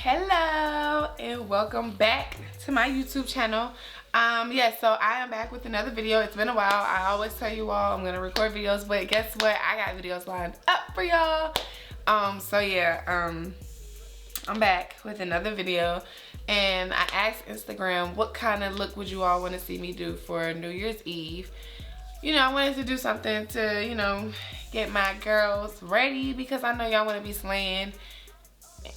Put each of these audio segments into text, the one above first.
Hello and welcome back to my YouTube channel. Yeah, so I am back with another video. It's been a while. I always tell you all I'm gonna record videos, but guess what? I got videos lined up for y'all. So yeah, I'm back with another video, and I asked Instagram what kind of look would you all want to see me do for New Year's Eve. You know, I wanted to do something to, you know, get my girls ready because I know y'all want to be slaying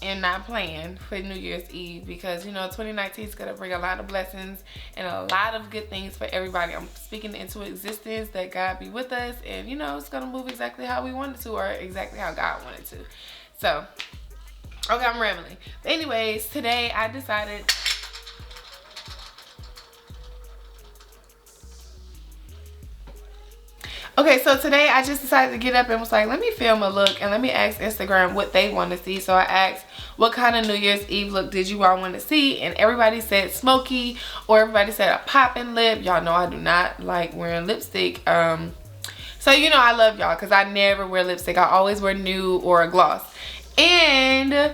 and not playing for New Year's Eve, because you know 2019 is gonna bring a lot of blessings and a lot of good things for everybody. I'm speaking into existence that God be with us, and you know it's gonna move exactly how we want it to, or exactly how God wanted to. So okay, I'm rambling. But anyways, today I decided today I just decided to get up and was like, let me film a look and let me ask Instagram what they want to see. So I asked, what kind of New Year's Eve look did you all want to see? And everybody said smoky, or everybody said a popping lip. Y'all know I do not like wearing lipstick. So you know I love y'all because I never wear lipstick. I always wear nude or a gloss. And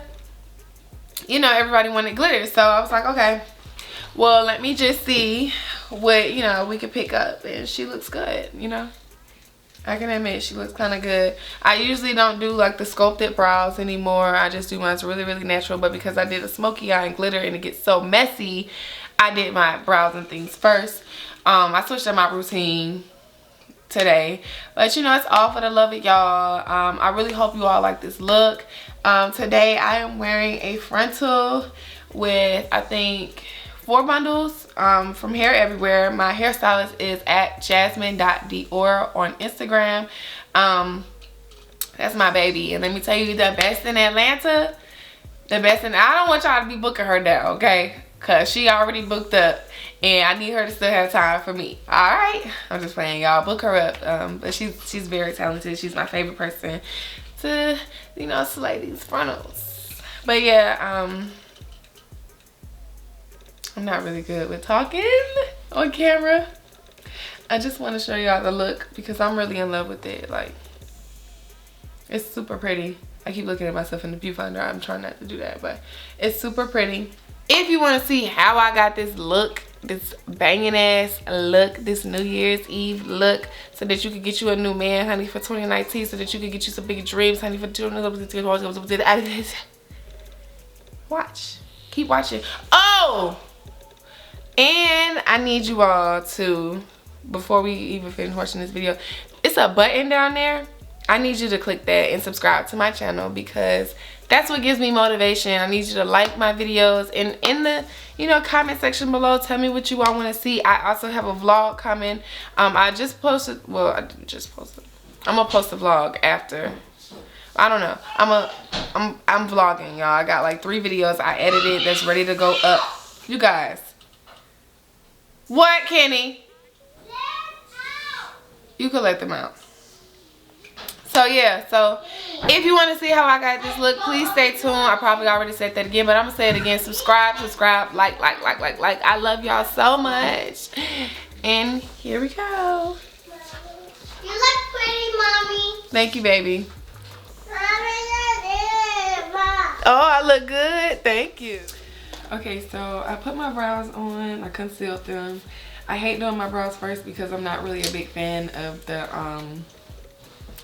you know everybody wanted glitter. So I was like, okay, well let me just see what, you know, we could pick up. And she looks good, you know. I can admit she looks kind of good. I usually don't do like the sculpted brows anymore. I just do mine really, really natural. But because I did a smoky eye and glitter and it gets so messy, I did my brows and things first. I switched up my routine today. But you know, it's all for the love of y'all. I really hope you all like this look. Today I am wearing a frontal with, I think, 4 bundles from Hair Everywhere. My hairstylist is at jasmine.dior on Instagram. That's my baby. And let me tell you, the best in Atlanta, the best in, I don't want y'all to be booking her down, okay? Because she already booked up and I need her to still have time for me. Alright? I'm just playing, y'all. Book her up. But she's very talented. She's my favorite person to, you know, slay these frontals. But yeah, I'm not really good with talking on camera. I just want to show y'all the look because I'm really in love with it. Like, it's super pretty. I keep looking at myself in the viewfinder. I'm trying not to do that, but it's super pretty. If you want to see how I got this look, this banging ass look, this New Year's Eve look, so that you could get you a new man, honey, for 2019, so that you could get you some big dreams, honey, for 2019. Watch. Keep watching. Oh! And I need you all to, before we even finish watching this video, it's a button down there. I need you to click that and subscribe to my channel because that's what gives me motivation. I need you to like my videos, and in the, you know, comment section below, tell me what you all want to see. I also have a vlog coming. I just posted, well, I didn't just post it. I'm gonna post a vlog after. I don't know. I'm vlogging, y'all. I got like 3 videos I edited that's ready to go up. You guys. What, Kenny? You can let them out. So yeah, so if you want to see how I got this look, please stay tuned. I probably already said that again, but I'm gonna say it again. Subscribe, like. I love y'all so much. And here we go. You look pretty, Mommy. Thank you, baby. Mommy, oh, I look good. Thank you. Okay, so I put my brows on. I concealed them. I hate doing my brows first because I'm not really a big fan of the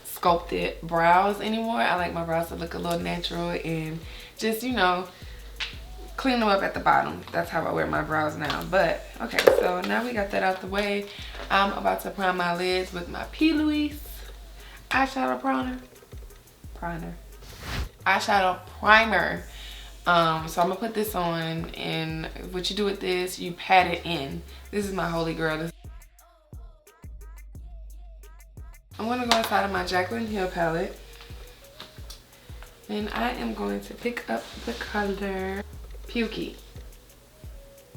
sculpted brows anymore. I like my brows to look a little natural and just, you know, clean them up at the bottom. That's how I wear my brows now. But okay, so now we got that out the way. I'm about to prime my lids with my PaisliB eyeshadow eyeshadow primer. So I'm gonna put this on, and what you do with this, you pat it in. This is my holy grail. I'm gonna go inside of my Jaclyn Hill palette, and I am going to pick up the color Pukey.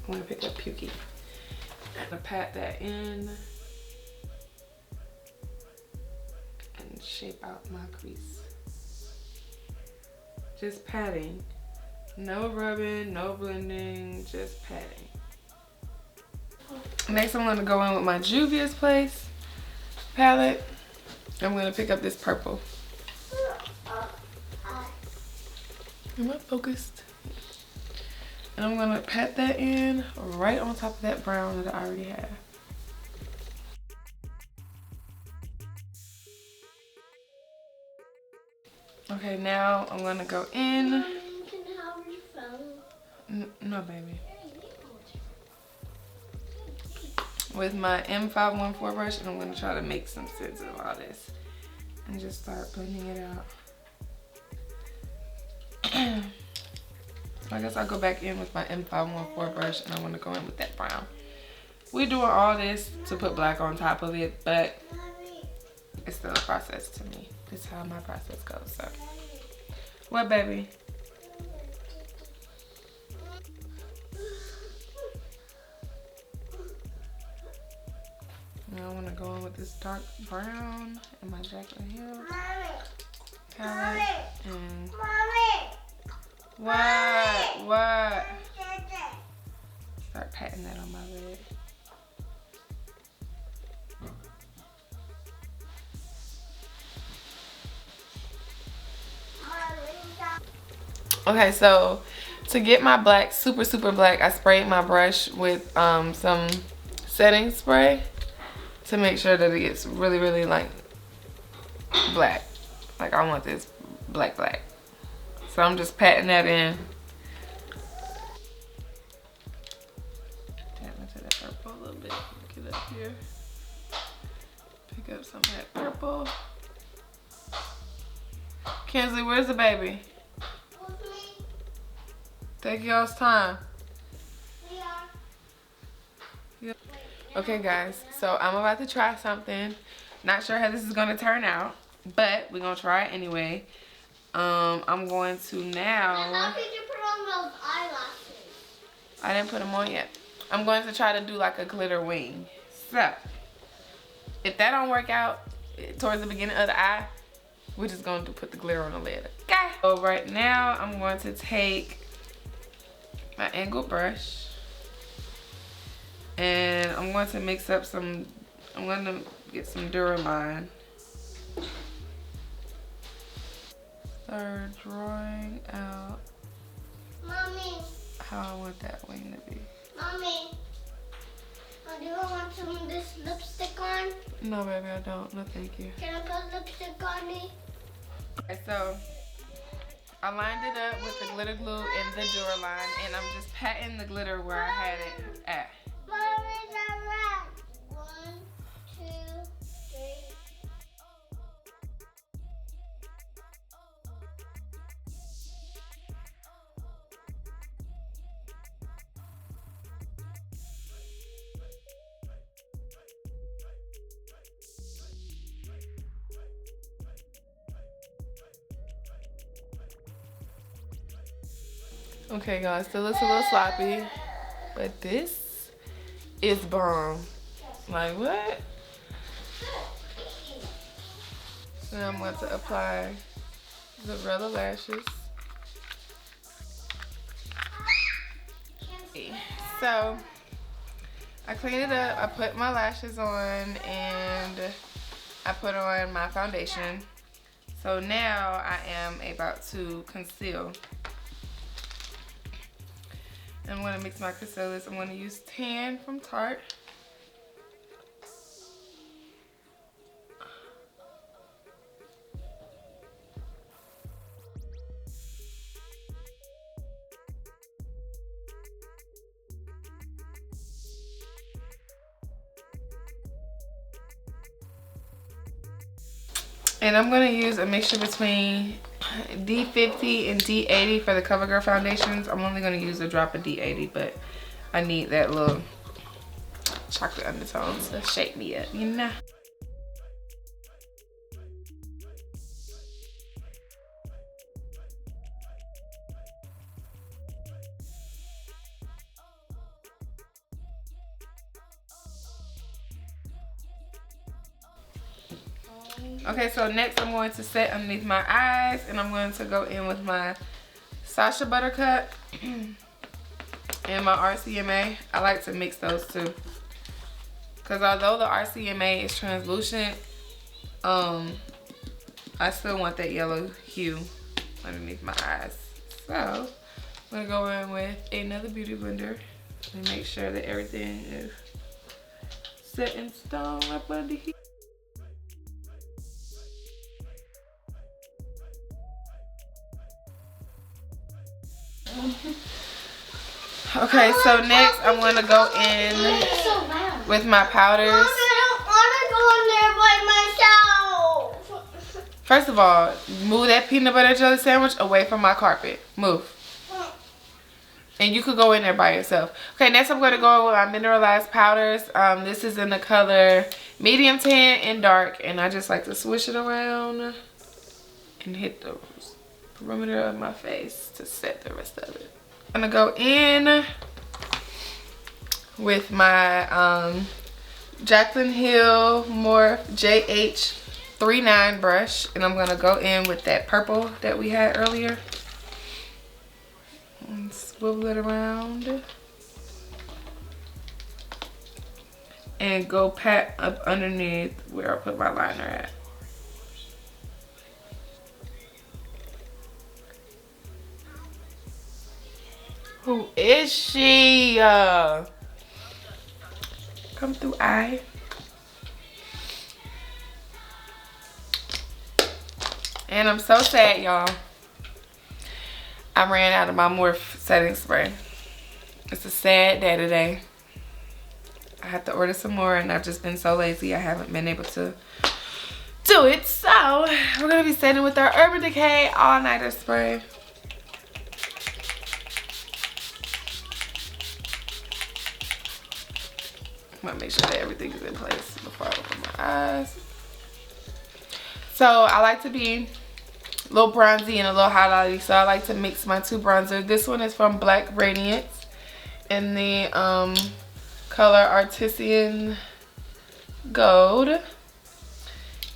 I'm gonna pick up Pukey. I'm gonna pat that in and shape out my crease. Just patting. No rubbing, no blending, just patting. Next, I'm gonna go in with my Juvia's Place palette. I'm gonna pick up this purple. Am I focused? And I'm gonna pat that in right on top of that brown that I already have. Okay, now I'm gonna go in. Mommy, can I have your phone? No, baby. With my M514 brush, and I'm gonna try to make some sense of all this and just start blending it out. So I guess I'll go back in with my M514 brush, and I want to go in with that brown. We're doing all this to put black on top of it, but it's still a process to me. This is how my process goes. So, what, baby? Now I want to go in with this dark brown in my Jaclyn Hill palette. And what? Start patting that on my lid. Okay, so to get my black super black, I sprayed my brush with some setting spray to make sure that it gets really like black. Like I want this black. So I'm just patting that in. Tap into that purple a little bit. Get up here. Pick up some of that purple. Kinsley, where's the baby? Take y'all's time. Yeah. Okay guys, so I'm about to try something. Not sure how this is gonna turn out, but we're gonna try it anyway. I'm going to now. How did you put on those eyelashes? I didn't put them on yet. I'm going to try to do like a glitter wing. So, if that don't work out towards the beginning of the eye, we're just going to put the glitter on the lid. Okay. So right now, I'm going to take my angled brush, and I'm going to mix up some. I'm going to get some Duraline. Start drawing out Mommy. how I want that wing to be. Mommy. Do you want some of this lipstick on? No, baby, I don't. No, thank you. Can I put lipstick on me? Okay, so I lined it up with the glitter glue and the Duraline, and I'm just patting the glitter where I had it at. Mommy's around. 1, 2, 3. Okay, guys, still looks a little sloppy, but this is bomb. Like, what? Now I'm going to apply the Rella lashes. So, I cleaned it up, I put my lashes on, and I put on my foundation. So now I am about to conceal. I'm going to mix my concealers. I'm going to use Tan from Tarte. And I'm going to use a mixture between D50 and D80 for the CoverGirl foundations. I'm only going to use a drop of D80, but I need that little chocolate undertones to shake me up, you know? Okay, so next I'm going to set underneath my eyes, and I'm going to go in with my Sacha Buttercup and my RCMA. I like to mix those two, because although the RCMA is translucent, I still want that yellow hue underneath my eyes. So I'm gonna go in with another beauty blender and make sure that everything is set in stone up under here. Okay, so next I'm gonna go in with my powders. Mom, I don't want to go in there by myself. First of all, move that peanut butter jelly sandwich away from my carpet. Move. And you could go in there by yourself. Okay, next I'm going to go with my mineralized powders. This is in the color medium tan and dark. And I just like to swish it around and hit the perimeter of my face to set the rest of it. I'm going to go in with my Jaclyn Hill Morph JH39 brush. And I'm going to go in with that purple that we had earlier. And swivel it around. And go pat up underneath where I put my liner at. Who is she? Come through, eye. And I'm so sad, y'all. I ran out of my Morph setting spray. It's a sad day today. I have to order some more and I've just been so lazy I haven't been able to do it. So we're gonna be setting with our Urban Decay all-nighter spray. I'm gonna make sure that everything is in place before I open my eyes. So I like to be a little bronzy and a little highlighty, so I like to mix my two bronzers. This one is from Black Radiance in the color Artisan Gold,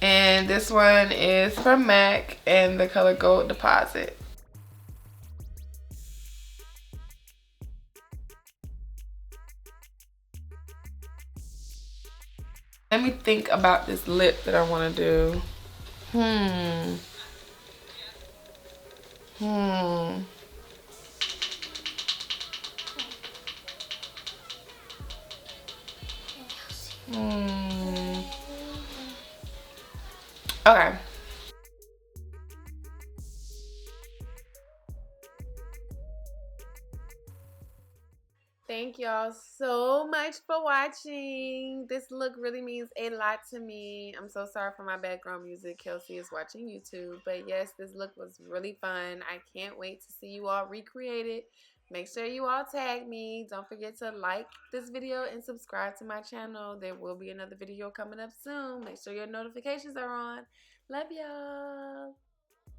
and this one is from MAC and the color Gold Deposit. Let me think about this lip that I want to do. Okay. Thank y'all so much for watching. This look really means a lot to me. I'm so sorry for my background music. Kelsey is watching YouTube. But yes, this look was really fun. I can't wait to see you all recreate it. Make sure you all tag me. Don't forget to like this video and subscribe to my channel. There will be another video coming up soon. Make sure your notifications are on. Love y'all.